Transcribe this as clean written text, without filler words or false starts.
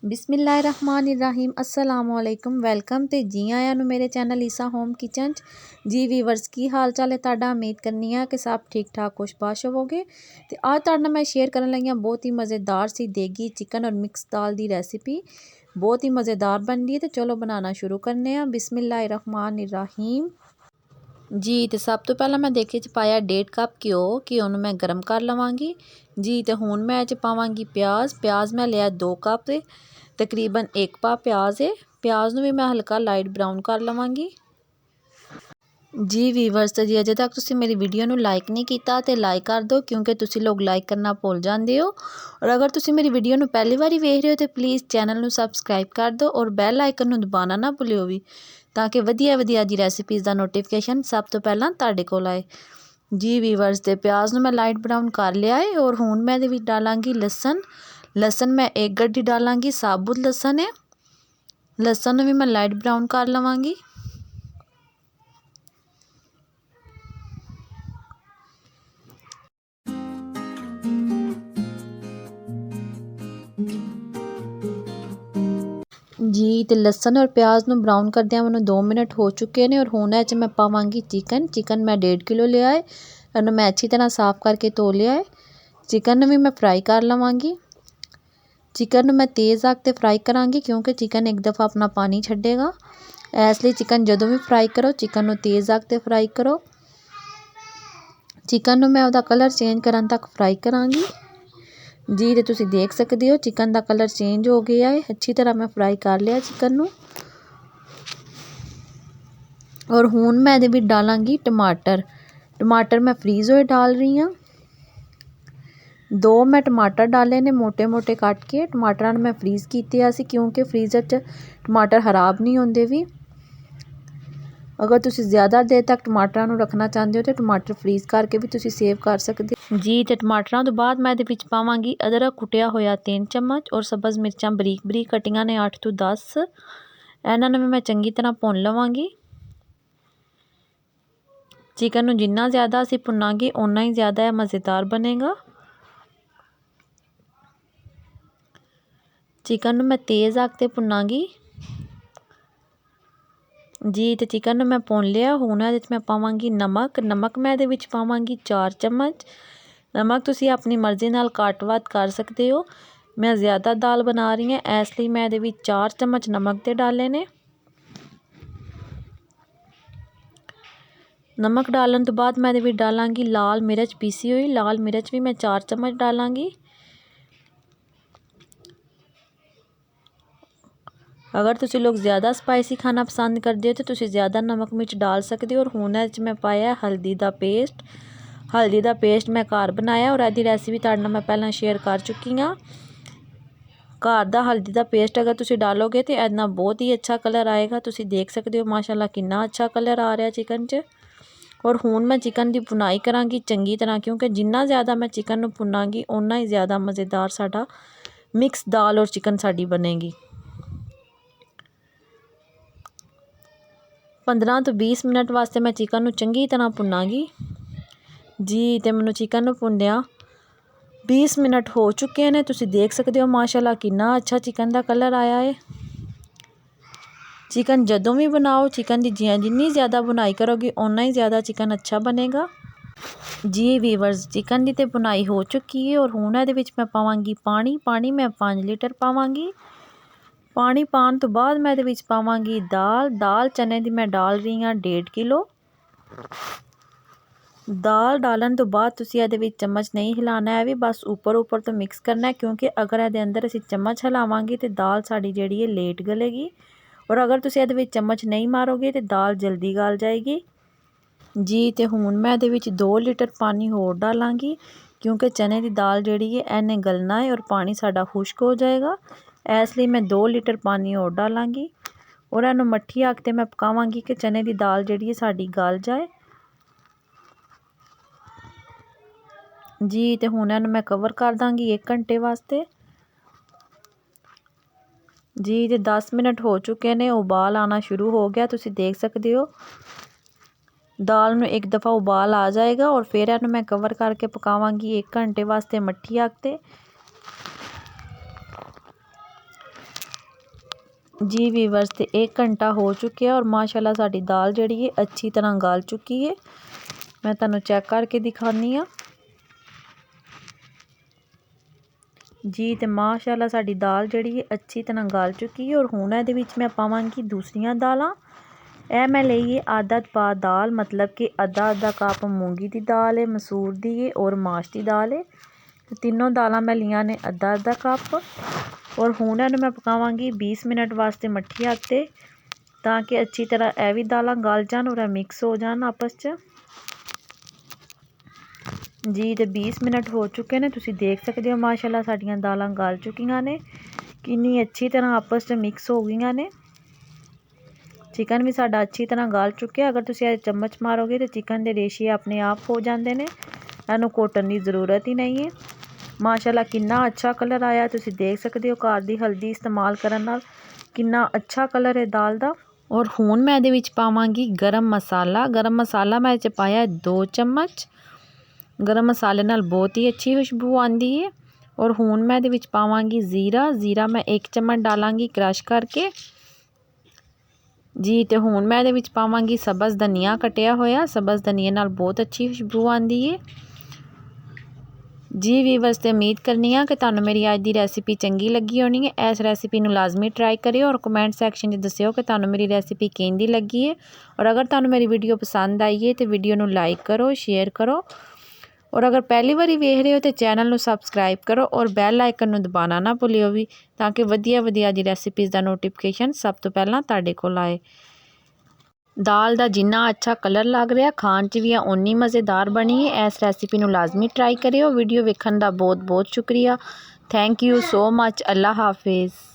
बिस्मिल्लाहिर्रहमानिर्रहीम अस्सलाम वालेकुम वेलकम ते जी आया नू मेरे चैनल ईसा होम किचन जी वीवर्स की हाल चाल है तुहाडा। उम्मीद करनी है कि सब ठीक ठाक खुशबाश होवोगे। तो आज तुहाडे नाल मैं शेयर करन लगी बहुत ही मज़ेदार सी देगी चिकन और मिक्स दाल दी रेसिपी। बहुत ही मज़ेदार बन रही है। तो चलो बनाना शुरू करने हैं। बिस्मिल्लाहिर्रहमानिर्रहीम जी। तो सब तो पहला मैं देखिए पाया 1.5 कप घ्यो मैं गर्म कर लवांगी जी। तो हुण मैं पावांगी प्याज मैं लिया 2 कप तकरीबन 1 पा प्याज है। प्याज नूं भी मैं हल्का लाइट ब्राउन कर लवांगी जी। वीवर्स तो जी अजे तक तुसीं मेरी वीडियो नूं लाइक नहीं कीता तो लाइक कर दो, क्योंकि तुसीं लोग लाइक करना भुल जाते हो। और अगर तुसीं मेरी वीडियो नूं पहली बारी वेख रहे हो तो प्लीज़ चैनल नूं सबसक्राइब कर दो और बैल आइकन नूं दबाना ना भुल्लिओ भी, ताकि वधिया वधिया जी रेसिपीज़ का नोटिफिकेशन सब तो पहला तुहाडे कोल आए जी। वीवर्स दे प्याज नूं मैं लाइट ब्राउन कर लिया है। और हुण मैं इहदे विच डालांगी लसन मैं 1 गड्डी डालांगी साबुत लसन है। लसन नूं भी मैं लाइट ब्राउन कर लवांगी जी। तो लसन और प्याज नूं ब्राउन करदियां मैनूं 2 मिनट हो चुके हैं। और हुण इह मैं पावांगी चिकन मैं 1.5 किलो लिया है। इहनूं मैं अच्छी तरह साफ़ करके धो लिया है। चिकन नूं भी मैं फ्राई कर लवांगी। चिकन नूं मैं तेज़ आग ते फ्राई करांगी, क्योंकि चिकन एक दफ़ा अपना पानी छड्डेगा। इसलिए चिकन जदों भी फ्राई करो चिकन नूं तेज़ आग ते फ्राई करो। चिकन नूं मैं उहदा कलर चेंज करन तक फ्राई करांगी जी। तो तुसीं देख सकते हो चिकन का कलर चेंज हो गया है। अच्छी तरह मैं फ्राई कर लिया चिकन नूं। और हुण मैं इहदे विच डालांगी टमाटर मैं फ्रीज़ होए डाल रही हाँ। 2 मैं टमाटर डाले ने मोटे मोटे कट के। टमाटरां नूं मैं फ्रीज़ कीते सी, क्योंकि फ्रीज़र च टमाटर खराब नहीं होंदे भी। अगर तुसीं ज़्यादा देर तक टमाटरां नूं रखना चाहते हो तो टमाटर फ्रीज़ करके भी तुसीं सेव कर सकते हो जी। तो टमाटरां तो बाद मैं इहदे विच पावांगी अदरक कुटिया होया 3 चम्मच और सब्ज़ मिर्चां बरीक बरीक कटियां ने 8 तो 10। इन्हां नूं मैं चंगी तरह भुन लवांगी। चिकन नूं जिन्ना ज़्यादा असीं भुनांगे उन्ना ही ज़्यादा मज़ेदार बनेगा। चिकन नूं मैं तेज़ आग ते भुनांगी जी। तो चिकन नूं मैं भुन लिया। हुण इहदे मैं पावांगी नमक मैं इहदे विच पावांगी 4 चम्मच। नमक तुसीं अपनी मर्ज़ी नाल घट वध कर सकते हो। मैं ज़्यादा दाल बना रही हाँ, इसलिए मैं इहदे विच 4 चम्मच नमक दे डाले ने। नमक डालन तो बाद मैं इहदे विच डालांगी लाल मिर्च पीसी हुई। लाल मिर्च भी मैं 4 चम्मच डालांगी। अगर तुसी लोग ज़्यादा स्पाइसी खाना पसंद करते हो तो तुसी ज़्यादा नमक मिर्च डाल सकते हो। और हुण इहदे च मैं पाया हल्दी दा पेस्ट मैं घर बनाया और इहदी रेसिपी तुहाडे नाल मैं पहलां शेयर कर चुकी हाँ। घर दा हल्दी दा पेस्ट अगर तुसी डालोगे तो इहदे नाल बहुत ही अच्छा कलर आएगा। तुसी देख सकते हो माशाअल्लाह कितना अच्छा कलर आ रहा चिकन च। और हुण मैं चिकन की भुनाई करांगी चंगी तरह, क्योंकि जिन्ना ज़्यादा मैं चिकन नूं भुनांगी उन्ना ही ज़्यादा मज़ेदार साडा मिक्स दाल और चिकन साडी बनेगी। 15 तो 20 मिनट वास्ते मैं चिकन नूं चंगी तरह भुनांगी जी। तो मैनूं चिकन नूं भुनदियां 20 मिनट हो चुके हैं। तुसी देख सकते हो माशाअल्लाह कितना अच्छा चिकन का कलर आया है। चिकन जदों भी बनाओ चिकन की जिन्नी ज़्यादा बुनाई करोगे उन्ना ही ज़्यादा चिकन अच्छा बनेगा जी। वीवर्स चिकन की तो बुनाई हो चुकी है। और हुण इहदे विच मैं पावांगी पानी मैं 5 लीटर पावांगी। पानी पाने तो बाद मैं इहदे विच पावांगी दाल चने की मैं डाल रही हाँ 1.5 किलो। दाल डालन तो बाद तुसी इहदे विच चम्मच नहीं हिलाना है, भी बस ऊपर तो मिक्स करना है, क्योंकि अगर इहदे अंदर असीं चम्मच हिलावांगे तो दाल साडी जिहड़ी है लेट गलेगी। और अगर तुसी इहदे विच चम्मच नहीं मारोगे तो दाल जल्दी गल जाएगी जी। तो हुण मैं इहदे विच 2 लीटर पानी होर डालांगी, क्योंकि चने की दाल जिहड़ी है इहने गलना है और पानी साडा खुश्क हो जाएगा। इसलिए मैं 2 लीटर पानी होर डालांगी। और इहनूं मट्ठी अग ते मैं पकावांगी कि चने की दाल जिहड़ी है साडी गल जाए जी। तो हुण इहनूं मैं कवर कर दांगी 1 घंटे वास्ते जी। तो 10 मिनट हो चुके ने, उबाल आना शुरू हो गया। तुसी देख सकते हो दाल नूं एक दफ़ा उबाल आ जाएगा और फिर इहनूं मैं कवर करके पकावांगी 1 घंटे वास्ते मट्ठी अग ते जी वीवर्स ते 1 घंटा हो चुका और माशाल्लाह साडी दाल जिहड़ी है अच्छी तरह गल चुकी है। मैं तुहानू चेक करके दिखानी हाँ। जी तो माशाल्लाह साडी दाल जिहड़ी है अच्छी तरह गल चुकी है और हुण इहदे विच मैं पावांगी दूसरियां दालां। यह मैं लई है आधा पा दाल, मतलब कि आधा कप मूंगी की दाल है, मसूर दी है और माश की दाल है। तीनों दालां मैं लियां ने आधा कप और हुण इहनूं मैं पकावांगी 20 मिनट वास्ते मट्ठी अग ते, ताकि अच्छी तरह यह भी दालां गल जान और मिक्स हो जान आपस च। जी तो 20 मिनट हो चुके हैं, तुसीं देख सकते हो माशाल्लाह साडियां दालां गल चुकियां ने, कितनी अच्छी तरह आपस च मिक्स हो गई ने। चिकन भी साडा अच्छी तरह गल चुके। अगर तुसीं चम्मच मारोगे तो चिकन के रेशे अपने आप हो जाते हैं, इन्हूं घोटन की ज़रूरत ही नहीं है। माशाल्लाह कितना अच्छा कलर आया, तुसीं देख सकते हो घर की हल्दी इस्तेमाल करन नाल कितना अच्छा कलर है दाल का। और हुण मैं इहदे विच पावांगी गरम मसाला। गरम मसाला मैं इहदे च पाया 2 चम्मच। गरम मसाले नाल बहुत ही अच्छी खुशबू आती है। और हुण मैं इहदे विच पावांगी जीरा। जीरा मैं 1 चम्मच डालांगी क्रश करके। जी तो हुण मैं इहदे विच पावांगी सब्ज़ धनिया कटिया होया। सब्ज़ धनिया नाल बहुत अच्छी खुशबू आती है। जी वीवर्स ते उम्मीद करनी है कि तुहानू मेरी अज की रेसिपी चंगी लगी होनी है। इस रेसिपी नू लाजमी ट्राई करियो और कमेंट सैक्शन च दस्सियो कि तुहानू मेरी रेसिपी किंदी लगी है। और अगर तुहानू मेरी वीडियो पसंद आई है तो वीडियो नू लाइक करो, शेयर करो और अगर पहली बारी वेख रहे हो तो चैनल नू सबसक्राइब करो और बैल आइकन नू दबाना ना भुलियो भी, ताकि वधिया वधिया दी रेसिपीज़ का नोटिफिकेशन सब तो पहला तुहाडे कोल आए। दाल का जिन्ना अच्छा कलर लग रहा खाण च भी उन्नी मज़ेदार बनी है। इस रेसिपी नू लाजमी ट्राई करियो। वीडियो वेखण का बहुत बहुत शुक्रिया। Thank you so much. अल्लाह हाफिज़।